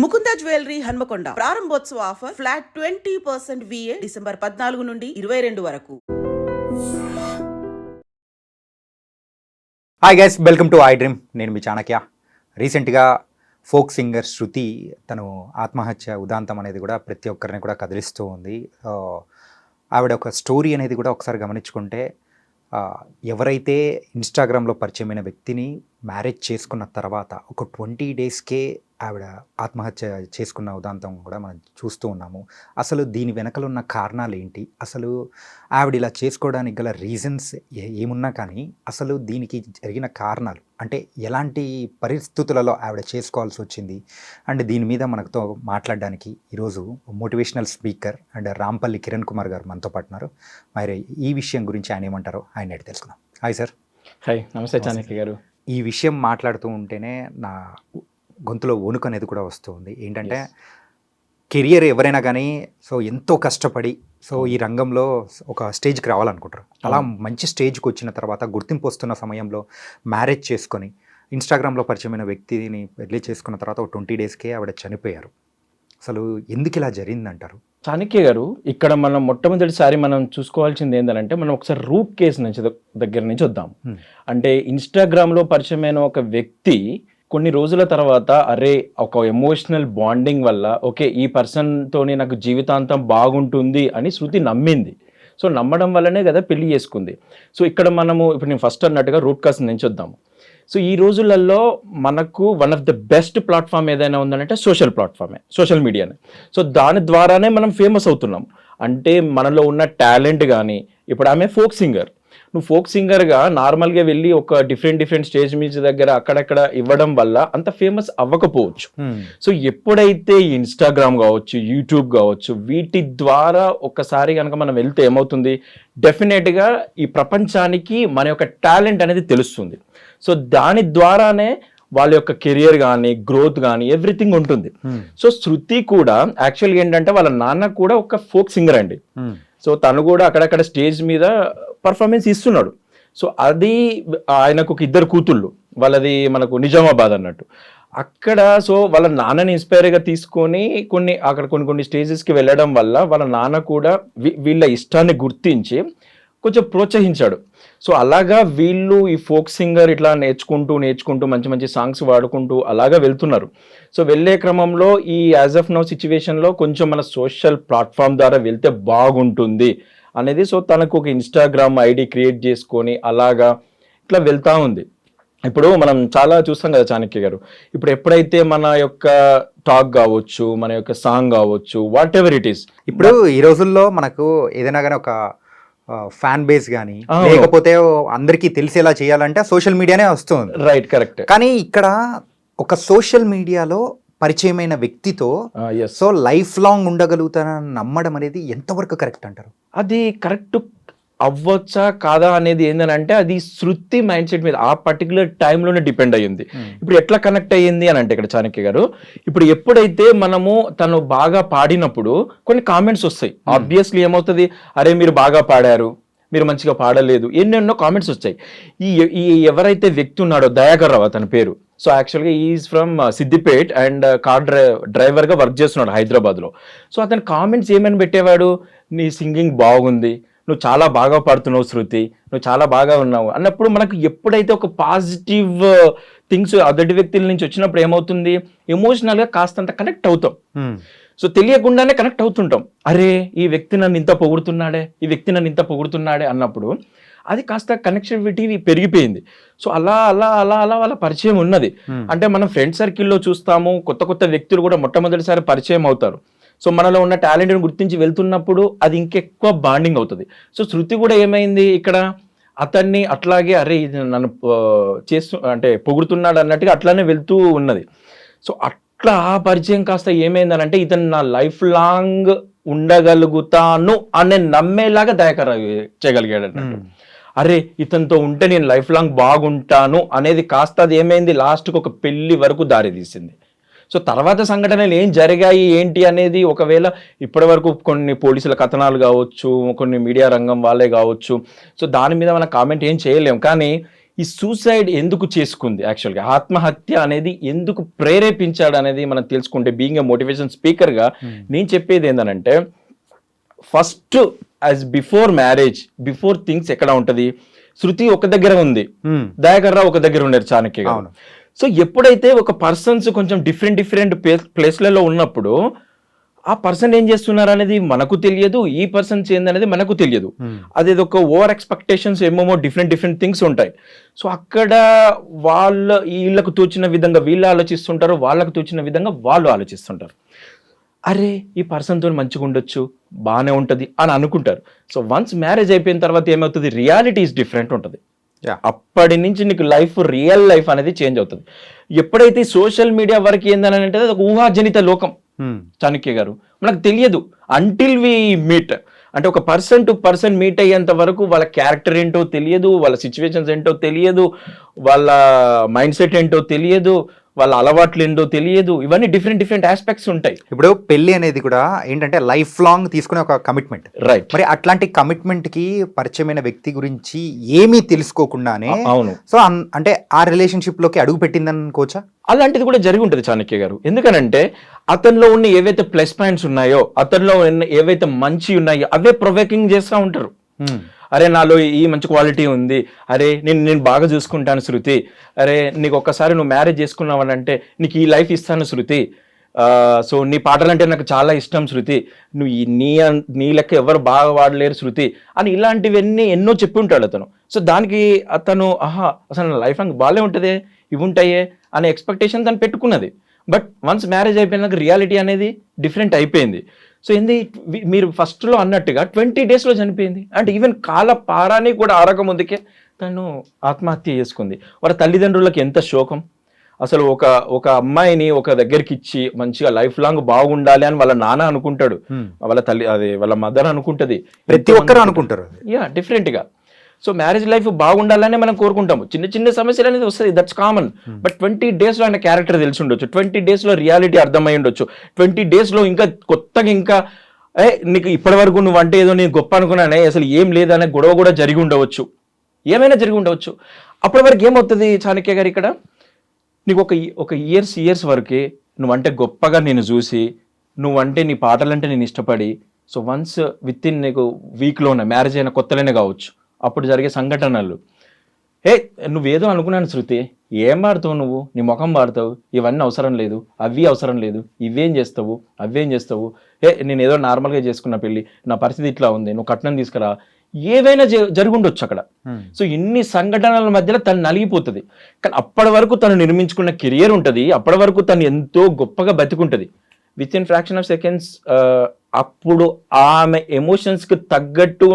Mukunda jewellery Hanamkonda ప్రారంభోత్సవ offer flat 20% VA December 14 నుండి 22 వరకు. Hi guys, welcome to I dream. నేను మీ చాణక్య. రీసెంట్గా ఫోక్ సింగర్ శృతి తను ఆత్మహత్య ఉదాంతం అనేది కూడా ప్రతి ఒక్కరిని కూడా కదిలిస్తూ ఉంది. ఆవిడ ఒక స్టోరీ అనేది కూడా ఒకసారి గమనించుకుంటే, ఎవరైతే ఇన్స్టాగ్రామ్లో పరిచయమైన వ్యక్తిని మ్యారేజ్ చేసుకున్న తర్వాత ఒక 20 డేస్కే ఆవిడ ఆత్మహత్య చేసుకున్న ఉదాంతం కూడా మనం చూస్తూ ఉన్నాము. అసలు దీని వెనకలు ఉన్న కారణాలు ఏంటి, అసలు ఆవిడ ఇలా చేసుకోవడానికి గల రీజన్స్ ఏమున్నా కానీ అసలు దీనికి జరిగిన కారణాలు అంటే ఎలాంటి పరిస్థితులలో ఆవిడ చేసుకోవాల్సి వచ్చింది అండ్ దీని మీద మనతో మాట్లాడడానికి ఈరోజు motivational speaker and Rampalli Kiran Kumar గారు మనతో పాటు ఉన్నారు. మరి ఈ విషయం గురించి ఆయన ఏమంటారో ఆయన అడిగి తెలుసుకుందాం. Hi sir. హాయ్, నమస్తే చాణక్య గారు. ఈ విషయం మాట్లాడుతూ ఉంటేనే నా గొంతులో వణుకు అనేది కూడా వస్తుంది. ఏంటంటే కెరియర్ ఎవరైనా కానీ ఎంతో కష్టపడి ఈ రంగంలో ఒక స్టేజ్కి రావాలనుకుంటారు. అలా మంచి స్టేజ్కి వచ్చిన తర్వాత గుర్తింపు వస్తున్న సమయంలో మ్యారేజ్ చేసుకొని ఇన్స్టాగ్రామ్లో పరిచయమైన వ్యక్తిని పెళ్లి చేసుకున్న తర్వాత ఒక 20 డేస్కే ఆవిడ చనిపోయారు. అసలు ఎందుకు ఇలా జరిగిందంటారు? చాణక్య గారు, ఇక్కడ మనం మొట్టమొదటిసారి మనం చూసుకోవాల్సింది ఏంటంటే, మనం ఒకసారి రూట్ కేసు నుంచి దగ్గర నుంచి వద్దాం. అంటే ఇన్స్టాగ్రామ్లో పరిచయమైన ఒక వ్యక్తి కొన్ని రోజుల తర్వాత అరే ఒక ఎమోషనల్ బాండింగ్ వల్ల ఓకే ఈ పర్సన్తోనే నాకు జీవితాంతం బాగుంటుంది అని శృతి నమ్మింది. సో నమ్మడం వల్లనే కదా పెళ్లి చేసుకుంది. సో ఇక్కడ మనము ఇప్పుడు నేను ఫస్ట్ అన్నట్టుగా రూట్ కాస్ నుంచి వద్దాము. సో ఈ రోజులలో మనకు one of the best platform ఏదైనా ఉందంటే సోషల్ ప్లాట్ఫామే, సోషల్ మీడియానే. సో దాని ద్వారానే మనం ఫేమస్ అవుతున్నాం. అంటే మనలో ఉన్న టాలెంట్ కానీ, ఇప్పుడు ఆమె ఫోక్ సింగర్, నువ్వు ఫోక్ సింగర్గా నార్మల్గా వెళ్ళి ఒక డిఫరెంట్ స్టేజ్ మీద దగ్గర అక్కడక్కడ ఇవ్వడం వల్ల అంత ఫేమస్ అవ్వకపోవచ్చు. సో ఎప్పుడైతే ఇన్స్టాగ్రామ్ కావచ్చు, యూట్యూబ్ కావచ్చు, వీటి ద్వారా ఒక్కసారి కనుక మనం వెళ్తే ఏమవుతుంది, డెఫినెట్గా ఈ ప్రపంచానికి మన యొక్క టాలెంట్ అనేది తెలుస్తుంది. సో దాని ద్వారానే వాళ్ళ యొక్క కెరియర్ కానీ, గ్రోత్ కానీ ఎవ్రీథింగ్ ఉంటుంది. సో శృతి కూడా యాక్చువల్గా ఏంటంటే వాళ్ళ నాన్న కూడా ఒక ఫోక్ సింగర్ అండి. సో తను కూడా అక్కడక్కడ స్టేజ్ మీద పర్ఫార్మెన్స్ ఇస్తున్నాడు. సో అది ఆయనకు ఒక 2 కూతుళ్ళు, వాళ్ళది మనకు నిజామాబాద్ అన్నట్టు. అక్కడ సో వాళ్ళ నాన్నని ఇన్స్పైర్గా తీసుకొని కొన్ని స్టేజెస్కి వెళ్ళడం వల్ల వాళ్ళ నాన్న కూడా వీళ్ళ ఇష్టాన్ని గుర్తించి కొంచెం ప్రోత్సహించాడు. సో అలాగా వీళ్ళు ఈ ఫోక్ సింగర్ ఇట్లా నేర్చుకుంటూ మంచి సాంగ్స్ వాడుకుంటూ అలాగా వెళ్తున్నారు. సో వెళ్ళే క్రమంలో ఈ యాజ్ ఆఫ్ నౌ సిచ్యువేషన్లో కొంచెం మన సోషల్ ప్లాట్ఫామ్ ద్వారా వెళ్తే బాగుంటుంది అనేది సో తనకు ఒక ఇన్స్టాగ్రామ్ ఐడి క్రియేట్ చేసుకొని అలాగా ఇట్లా వెళ్తూ ఉంది. ఇప్పుడు మనం చాలా చూస్తాం కదా చాణక్య గారు, ఇప్పుడు ఎప్పుడైతే మన యొక్క టాక్ కావచ్చు, మన యొక్క సాంగ్ కావచ్చు, వాట్ ఎవర్ ఇట్ ఈస్, ఇప్పుడు ఈ రోజుల్లో మనకు ఏదైనా కానీ ఒక ఫ్యాన్ బేస్ కానీ లేకపోతే అందరికీ తెలిసేలా చేయాలంటే సోషల్ మీడియానే వస్తుంది. Right, correct. కానీ ఇక్కడ ఒక సోషల్ మీడియాలో పరిచయమైన వ్యక్తితో లైఫ్ లాంగ్ ఉండగలుగుతానని నమ్మడం అనేది ఎంతవరకు కరెక్ట్ అంటారు? అది కరెక్ట్ అవ్వచ్చా కాదా అనేది ఏంటంటే అది శృతి మైండ్ సెట్ మీద ఆ పర్టికులర్ టైంలోనే డిపెండ్ అయ్యింది. ఇప్పుడు ఎట్లా కనెక్ట్ అయ్యింది అని అంటే ఇక్కడ చాణక్య గారు, ఇప్పుడు ఎప్పుడైతే మనము తను బాగా పాడినప్పుడు కొన్ని కామెంట్స్ వస్తాయి. ఆబ్వియస్లీ ఏమవుతుంది, అరే మీరు బాగా పాడారు, మీరు మంచిగా పాడలేదు, ఎన్నెన్నో కామెంట్స్ వచ్చాయి. ఈ ఎవరైతే వ్యక్తి ఉన్నాడో దయాకర్ రావు అతని పేరు. సో యాక్చువల్గా is from Siddipet and car డ్రైవర్గా వర్క్ చేస్తున్నాడు హైదరాబాద్లో. సో అతని కామెంట్స్ ఏమని పెట్టేవాడు, నీ సింగింగ్ బాగుంది, నువ్వు చాలా బాగా పాడుతున్నావు శృతి, నువ్వు చాలా బాగా ఉన్నావు అన్నప్పుడు మనకు ఎప్పుడైతే ఒక పాజిటివ్ థింగ్స్ అదటి వ్యక్తుల నుంచి వచ్చినప్పుడు ఏమవుతుంది, ఎమోషనల్గా కాస్తంత కనెక్ట్ అవుతాం. సో తెలియకుండానే కనెక్ట్ అవుతుంటాం. అరే ఈ వ్యక్తి నన్ను ఇంత పొగుడుతున్నాడే అన్నప్పుడు అది కాస్త కనెక్టివిటీ పెరిగిపోయింది. సో అలా వాళ్ళ పరిచయం ఉన్నది. అంటే మనం ఫ్రెండ్ సర్కిల్లో చూస్తాము, కొత్త వ్యక్తులు కూడా మొట్టమొదటిసారి పరిచయం అవుతారు. సో మనలో ఉన్న టాలెంట్ని గుర్తించి వెళ్తున్నప్పుడు అది ఇంకెక్కువ బాండింగ్ అవుతుంది. సో శృతి కూడా ఏమైంది, ఇక్కడ అతన్ని అట్లాగే అరే ఇది నన్ను అంటే పొగుడుతున్నాడు అన్నట్టుగా అట్లానే వెళ్తూ ఉన్నది. సో అట్లా ఆ పరిచయం కాస్త ఏమైందనంటే ఇతను నా లైఫ్ లాంగ్ ఉండగలుగుతాను అనే నమ్మేలాగా దయాకర్ చేయగలిగాడు అన్నట్టు. అరే ఇతనితో ఉంటే నేను లైఫ్ లాంగ్ బాగుంటాను అనేది కాస్త అది ఏమైంది, లాస్ట్కి ఒక పెళ్లి వరకు దారి తీసింది. సో తర్వాత సంఘటనలు ఏం జరిగాయి ఏంటి అనేది ఒకవేళ ఇప్పటి వరకు కొన్ని పోలీసుల కథనాలు కావచ్చు, కొన్ని మీడియా రంగం వాళ్ళే కావచ్చు, సో దాని మీద మనం కామెంట్ ఏం చేయలేం. కానీ ఈ సూసైడ్ ఎందుకు చేసుకుంది, యాక్చువల్గా ఆత్మహత్య అనేది ఎందుకు ప్రేరేపించాడు అనేది మనం తెలుసుకుంటే, బీయింగ్ ఏ మోటివేషన్ స్పీకర్గా నేను చెప్పేది ఏంటంటే, first as before marriage, before things ఎక్కడ ఉంటది, శృతి ఒక దగ్గర ఉంది, దయాకర్ రావు ఒక దగ్గర ఉన్నారు, చాణక్య గారు. సో ఎప్పుడైతే ఒక పర్సన్స్ కొంచెం డిఫరెంట్ ప్లేస్లలో ఉన్నప్పుడు ఆ పర్సన్ ఏం చేస్తున్నారు అనేది మనకు తెలియదు, ఈ పర్సన్స్ ఏందనేది మనకు తెలియదు. అదేదో ఒక ఓవర్ ఎక్స్పెక్టేషన్స్ ఏమేమో డిఫరెంట్ థింగ్స్ ఉంటాయి. సో అక్కడ వీళ్ళకు తోచిన విధంగా వీళ్ళు ఆలోచిస్తుంటారు, వాళ్ళకు తోచిన విధంగా వాళ్ళు ఆలోచిస్తుంటారు. అరే ఈ పర్సన్తో మంచిగా ఉండొచ్చు, బాగానే ఉంటుంది అని అనుకుంటారు. సో వన్స్ మ్యారేజ్ అయిపోయిన తర్వాత ఏమవుతుంది, రియాలిటీ ఈస్ డిఫరెంట్ ఉంటుంది. అప్పటి నుంచి నీకు రియల్ లైఫ్ అనేది చేంజ్ అవుతుంది. ఎప్పుడైతే సోషల్ మీడియా వరకు ఏందని అంటే అది ఒక ఊహాజనిత లోకం చాణక్య గారు, మనకు తెలియదు అంటిల్ వి మీట్. అంటే ఒక పర్సన్ టు పర్సన్ మీట్ అయ్యేంత వరకు వాళ్ళ క్యారెక్టర్ ఏంటో తెలియదు, వాళ్ళ సిచ్యువేషన్స్ ఏంటో తెలియదు, వాళ్ళ మైండ్ సెట్ ఏంటో తెలియదు, వాళ్ళ అలవాట్లు ఏంటో తెలియదు. ఇవన్నీ డిఫరెంట్ ఆస్పెక్ట్స్ ఉంటాయి. ఇప్పుడు పెళ్లి అనేది కూడా ఏంటంటే లైఫ్ లాంగ్ తీసుకునే ఒక కమిట్మెంట్, రైట్? మరి అట్లాంటి కమిట్మెంట్ కి పరిచయమైన వ్యక్తి గురించి ఏమీ తెలుసుకోకుండానే, అవును, సో అంటే ఆ రిలేషన్షిప్ లోకి అడుగు పెట్టిందని అనుకోవచ్చా? అలాంటిది కూడా జరిగి ఉంటుంది చాణక్య గారు. ఎందుకనంటే అతనిలో ఉన్న ఏవైతే ప్లస్ పాయింట్స్ ఉన్నాయో, అతనిలో ఏవైతే మంచి ఉన్నాయో అవే ప్రొవోకింగ్ చేస్తూ ఉంటారు. అరే నాలో ఈ మంచి క్వాలిటీ ఉంది, అరే నేను బాగా చూసుకుంటాను శృతి, అరే నీకు ఒక్కసారి నువ్వు మ్యారేజ్ చేసుకున్నావనంటే నీకు ఈ లైఫ్ ఇస్తాను శృతి, సో నీ పాటలంటే నాకు చాలా ఇష్టం శృతి, నువ్వు నీ లెక్క ఎవరు బాగా వాడలేరు శృతి అని ఇలాంటివన్నీ ఎన్నో చెప్పి ఉంటాడు అతను. సో దానికి అతను అసలు నా లైఫ్ లాంగ్ బాగాలే ఉంటుంది, ఇవి ఉంటాయే అనే ఎక్స్పెక్టేషన్ తను పెట్టుకున్నది. బట్ వన్స్ మ్యారేజ్ అయిపోయినాక రియాలిటీ అనేది డిఫరెంట్ అయిపోయింది. సో మీరు ఫస్ట్లో అన్నట్టుగా 20 daysలో చనిపోయింది. అంటే ఈవెన్ కాల పారాని కూడా ఆరక ముందుకే తను ఆత్మహత్య చేసుకుంది. వాళ్ళ తల్లిదండ్రులకు ఎంత శోకం. అసలు ఒక అమ్మాయిని ఒక దగ్గరికి ఇచ్చి మంచిగా లైఫ్ లాంగ్ బాగుండాలి అని వాళ్ళ నాన్న అనుకుంటాడు, వాళ్ళ తల్లి వాళ్ళ మదర్ అనుకుంటది, ప్రతి ఒక్కరు అనుకుంటారు. డిఫరెంట్గా. సో మ్యారేజ్ లైఫ్ బాగుండాలనే మనం కోరుకుంటాము. చిన్న సమస్యలు అనేది వస్తుంది, దట్స్ కామన్. బట్ 20 daysలో ఆయన క్యారెక్టర్ తెలిసి ఉండొచ్చు, 20 daysలో రియాలిటీ అర్థమై ఉండొచ్చు, 20 daysలో ఇంకా కొత్తగా ఇంకా నీకు ఇప్పటి వరకు నువ్వు అంటే ఏదో నేను గొప్ప అనుకున్నానే, అసలు ఏం లేదనే గొడవ కూడా జరిగి ఉండవచ్చు, ఏమైనా జరిగి ఉండవచ్చు. అప్పటి వరకు ఏమవుతుంది చాణక్య గారు, ఇక్కడ నీకు ఒక ఇయర్స్ వరకే నువ్వంటే గొప్పగా నేను చూసి, నువ్వంటే నీ పాటలంటే నేను ఇష్టపడి, సో వన్స్ విత్ ఇన్ నీకు వీక్లోనే మ్యారేజ్ అయిన కొత్తలోనే కావచ్చు, అప్పుడు జరిగే సంఘటనలు, నువ్వేదో అనుకున్నాను శృతి, ఏం వాడతావు నువ్వు, నీ ముఖం వాడతావు, ఇవన్నీ అవసరం లేదు, అవి అవసరం లేదు, ఇవేం చేస్తావు, అవేం చేస్తావు, నేను ఏదో నార్మల్గా చేసుకున్న పెళ్ళి, నా పరిస్థితి ఇట్లా ఉంది, నువ్వు కట్నం తీసుకురా, ఏవైనా జరుగుండొచ్చు అక్కడ. సో ఇన్ని సంఘటనల మధ్యలో తను నలిగిపోతుంది. కానీ అప్పటి వరకు తను నిర్మించుకున్న కెరియర్ ఉంటుంది, అప్పటి వరకు తను ఎంతో గొప్పగా బతికుంటుంది. Within fraction of seconds అప్పుడు ఆమె ఎమోషన్స్కి తగ్గట్టు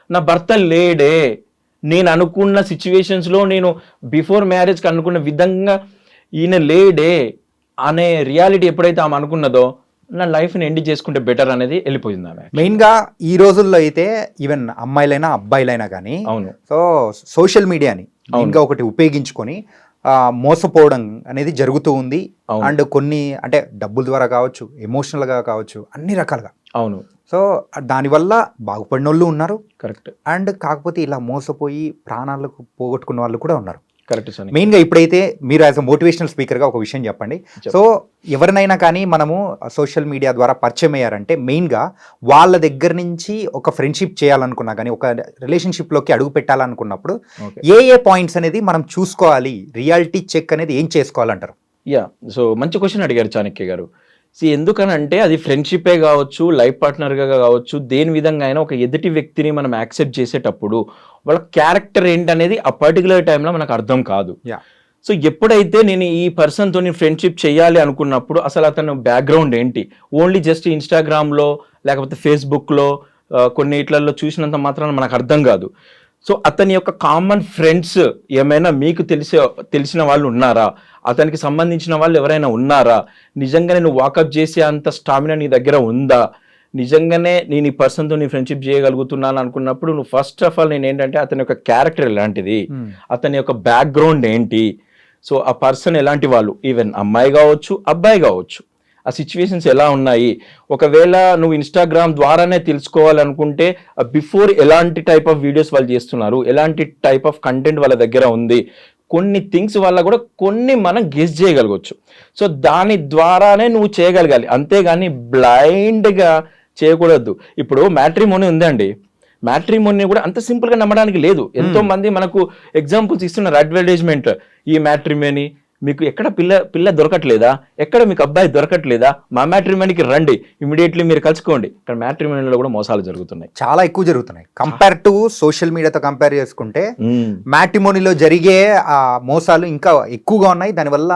నా భర్త లేడే, నేను అనుకున్న సిచ్యువేషన్స్లో నేను బిఫోర్ మ్యారేజ్కి అనుకున్న విధంగా ఈయన లేడే అనే రియాలిటీ ఎప్పుడైతే ఆమె అనుకున్నదో, నా లైఫ్ని ఎండ్ చేసుకుంటే బెటర్ అనేది వెళ్ళిపోయింది ఆమె. మెయిన్గా ఈ రోజుల్లో అయితే ఈవెన్ అమ్మాయిలైనా అబ్బాయిలైనా కానీ, అవును, సో సోషల్ మీడియాని ఇంకా ఒకటి ఉపయోగించుకొని మోసపోవడం అనేది జరుగుతూ ఉంది. అండ్ కొన్ని అంటే డబ్బుల ద్వారా కావచ్చు, ఎమోషనల్గా కావచ్చు, అన్ని రకాలుగా. అవును. సో దానివల్ల బాగుపడిన వాళ్ళు ఉన్నారు, కరెక్ట్. అండ్ కాకపోతే ఇలా మోసపోయి ప్రాణాలకు పోగొట్టుకున్న వాళ్ళు కూడా ఉన్నారు. Correct sir. మెయిన్గా ఇప్పుడైతే మీరు యాజ్ అ మోటివేషనల్ స్పీకర్గా ఒక విషయం చెప్పండి. సో ఎవరినైనా కానీ మనము సోషల్ మీడియా ద్వారా పరిచయం అయ్యారంటే మెయిన్గా వాళ్ళ దగ్గర నుంచి ఒక ఫ్రెండ్షిప్ చేయాలనుకున్నా కానీ, ఒక రిలేషన్షిప్లోకి అడుగు పెట్టాలనుకున్నప్పుడు ఏ పాయింట్స్ అనేది మనం చూసుకోవాలి, రియాలిటీ చెక్ అనేది ఏం చేసుకోవాలంటారు? సో మంచి క్వశ్చన్ అడిగారు చాణక్య గారు. ఎందుకనంటే అది ఫ్రెండ్షిపే కావచ్చు, లైఫ్ పార్ట్నర్గా కావచ్చు, దేని విధంగా అయినా ఒక ఎదుటి వ్యక్తిని మనం యాక్సెప్ట్ చేసేటప్పుడు వాళ్ళ క్యారెక్టర్ ఏంటనేది ఆ పర్టికులర్ టైంలో మనకు అర్థం కాదు. సో ఎప్పుడైతే నేను ఈ పర్సన్తో నేను ఫ్రెండ్షిప్ చేయాలి అనుకున్నప్పుడు అసలు అతను బ్యాక్గ్రౌండ్ ఏంటి, ఓన్లీ జస్ట్ ఇన్స్టాగ్రామ్లో లేకపోతే ఫేస్బుక్లో కొన్నిట్లలో చూసినంత మాత్రాన మనకు అర్థం కాదు. సో అతని యొక్క కామన్ ఫ్రెండ్స్ ఏమైనా మీకు తెలిసిన వాళ్ళు ఉన్నారా, అతనికి సంబంధించిన వాళ్ళు ఎవరైనా ఉన్నారా, నిజంగానే నువ్వు వాకప్ చేసే అంత స్టామినా నీ దగ్గర ఉందా, నిజంగానే నేను ఈ పర్సన్తో నీ ఫ్రెండ్షిప్ చేయగలుగుతున్నాను అనుకున్నప్పుడు నువ్వు ఫస్ట్ ఆఫ్ ఆల్ నేను ఏంటంటే అతని యొక్క క్యారెక్టర్ ఎలాంటిది, అతని యొక్క బ్యాక్గ్రౌండ్ ఏంటి, సో ఆ పర్సన్ ఎలాంటి వాళ్ళు, ఈవెన్ అమ్మాయి కావచ్చు అబ్బాయి కావచ్చు, ఆ సిచ్యువేషన్స్ ఎలా ఉన్నాయి. ఒకవేళ నువ్వు ఇన్స్టాగ్రామ్ ద్వారానే తెలుసుకోవాలనుకుంటే బిఫోర్ ఎలాంటి టైప్ ఆఫ్ వీడియోస్ వాళ్ళు చేస్తున్నారు, ఎలాంటి టైప్ ఆఫ్ కంటెంట్ వాళ్ళ దగ్గర ఉంది, కొన్ని థింగ్స్ వల్ల కూడా కొన్ని మనం గెస్ చేయగలగవచ్చు. సో దాని ద్వారానే నువ్వు చేయగలగాలి, అంతేగాని బ్లైండ్గా చేయకూడదు. ఇప్పుడు మ్యాట్రిమోనీ ఉందండి, మ్యాట్రిమోనీ కూడా అంత సింపుల్గా నమ్మడానికి లేదు. ఎంతో మంది మనకు ఎగ్జాంపుల్స్ ఇస్తున్నారు, అడ్వర్టైజ్మెంట్, ఈ మ్యాట్రిమోనీ మీకు ఎక్కడ పిల్ల దొరకట్లేదా, ఎక్కడ మీకు అబ్బాయి దొరకట్లేదా, మా మ్యాట్రిమోనీకి రండి, ఇమీడియట్లీ మీరు కలుసుకోండి. ఇక్కడ మ్యాట్రిమోనీలో కూడా మోసాలు జరుగుతున్నాయి, చాలా ఎక్కువ జరుగుతున్నాయి. కంపేర్ టు సోషల్ మీడియాతో కంపేర్ చేసుకుంటే మ్యాట్రిమోనీలో జరిగే ఆ మోసాలు ఇంకా ఎక్కువగా ఉన్నాయి. దానివల్ల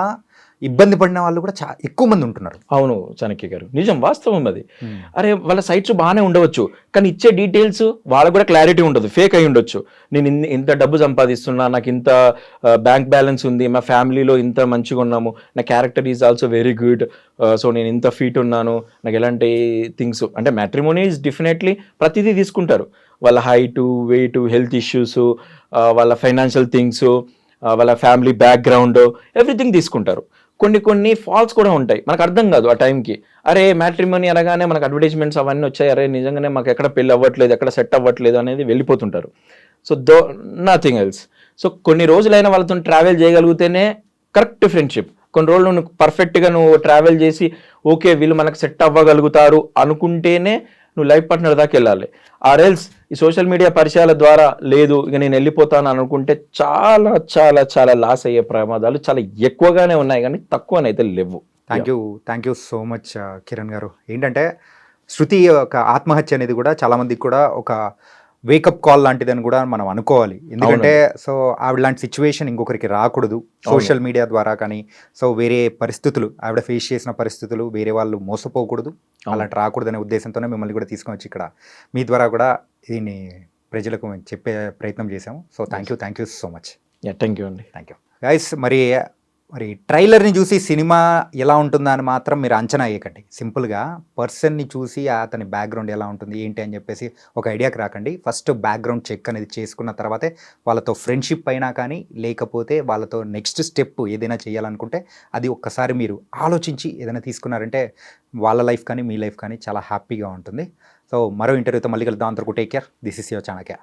ఇబ్బంది పడిన వాళ్ళు కూడా ఎక్కువ మంది ఉంటున్నారు. అవును చాణక్య గారు, నిజం, వాస్తవం అది. అరే వాళ్ళ సైట్స్ బాగానే ఉండవచ్చు, కానీ ఇచ్చే డీటెయిల్స్ వాళ్ళకు కూడా క్లారిటీ ఉండదు, ఫేక్ అయి ఉండొచ్చు. నేను ఇంత డబ్బు సంపాదిస్తున్నా, నాకు ఇంత బ్యాంక్ బ్యాలెన్స్ ఉంది, మా ఫ్యామిలీలో ఇంత మంచిగా ఉన్నాము, నా character is also very good, so నేను ఇంత ఫీట్ ఉన్నాను, నాకు ఎలాంటి థింగ్స్ అంటే మ్యాట్రిమోనీ ఈజ్ డెఫినెట్లీ ప్రతిదీ తీసుకుంటారు. వాళ్ళ హైటు, వెయిట్, హెల్త్ ఇష్యూస్, వాళ్ళ ఫైనాన్షియల్ థింగ్స్, వాళ్ళ ఫ్యామిలీ బ్యాక్గ్రౌండ్, ఎవ్రీథింగ్ తీసుకుంటారు. కొన్ని ఫాల్స్ కూడా ఉంటాయి, మనకు అర్థం కాదు ఆ టైంకి. అరే మ్యాట్రిమోనీ అనగానే మనకు అడ్వర్టైజ్మెంట్స్ అవన్నీ వచ్చాయి, అరే నిజంగానే మాకు ఎక్కడ పెళ్ళి అవ్వట్లేదు, ఎక్కడ సెట్ అవ్వట్లేదు అనేది వెళ్ళిపోతుంటారు. So nothing else. సో కొన్ని రోజులైనా వాళ్ళతో ట్రావెల్ చేయగలిగితేనే కరెక్ట్ ఫ్రెండ్షిప్. కొన్ని రోజులు నువ్వు పర్ఫెక్ట్గా నువ్వు ట్రావెల్ చేసి ఓకే వీళ్ళు మనకు సెట్ అవ్వగలుగుతారు అనుకుంటేనే నువ్వు లైఫ్ పార్ట్నర్ దాకా వెళ్ళాలి. ఆర్ఎల్స్ ఈ సోషల్ మీడియా పరిచయాల ద్వారా లేదు ఇక నేను వెళ్ళిపోతాను అనుకుంటే చాలా చాలా చాలా లాస్ అయ్యే ప్రమాదాలు చాలా ఎక్కువగానే ఉన్నాయి, కానీ తక్కువనైతే లేవు. Thank you so much Kiran గారు. ఏంటంటే శృతి ఒక ఆత్మహత్య అనేది కూడా చాలామందికి కూడా ఒక వేకప్ కాల్ లాంటిదని కూడా మనం అనుకోవాలి. ఎందుకంటే సో ఆవిడ లాంటి సిచ్యువేషన్ ఇంకొకరికి రాకూడదు సోషల్ మీడియా ద్వారా కానీ. సో వేరే పరిస్థితులు, ఆవిడ ఫేస్ చేసిన పరిస్థితులు వేరే వాళ్ళు మోసపోకూడదు, అలాంటి రాకూడదనే ఉద్దేశంతోనే మిమ్మల్ని కూడా తీసుకొని వచ్చి ఇక్కడ మీ ద్వారా కూడా దీన్ని ప్రజలకు చెప్పే ప్రయత్నం చేశాము. So thank you so much. Thank you అండి. Thank you guys. మరి ట్రైలర్ని చూసి సినిమా ఎలా ఉంటుందా అని మాత్రం మీరు అంచనా వేయకండి. సింపుల్గా పర్సన్ని చూసి అతని బ్యాక్గ్రౌండ్ ఎలా ఉంటుంది ఏంటి అని చెప్పేసి ఒక ఐడియాకి రాకండి. ఫస్ట్ బ్యాక్గ్రౌండ్ చెక్ అనేది చేసుకున్న తర్వాతే వాళ్ళతో ఫ్రెండ్షిప్ అయినా కానీ లేకపోతే వాళ్ళతో నెక్స్ట్ స్టెప్ ఏదైనా చేయాలనుకుంటే అది ఒక్కసారి మీరు ఆలోచించి ఏదైనా తీసుకున్నారంటే వాళ్ళ లైఫ్ కానీ మీ లైఫ్ కానీ చాలా హ్యాపీగా ఉంటుంది. సో మరో ఇంటర్వ్యూతో మళ్ళీ కలుద్దాం. అంతవరకు take care. This is your Chanakya.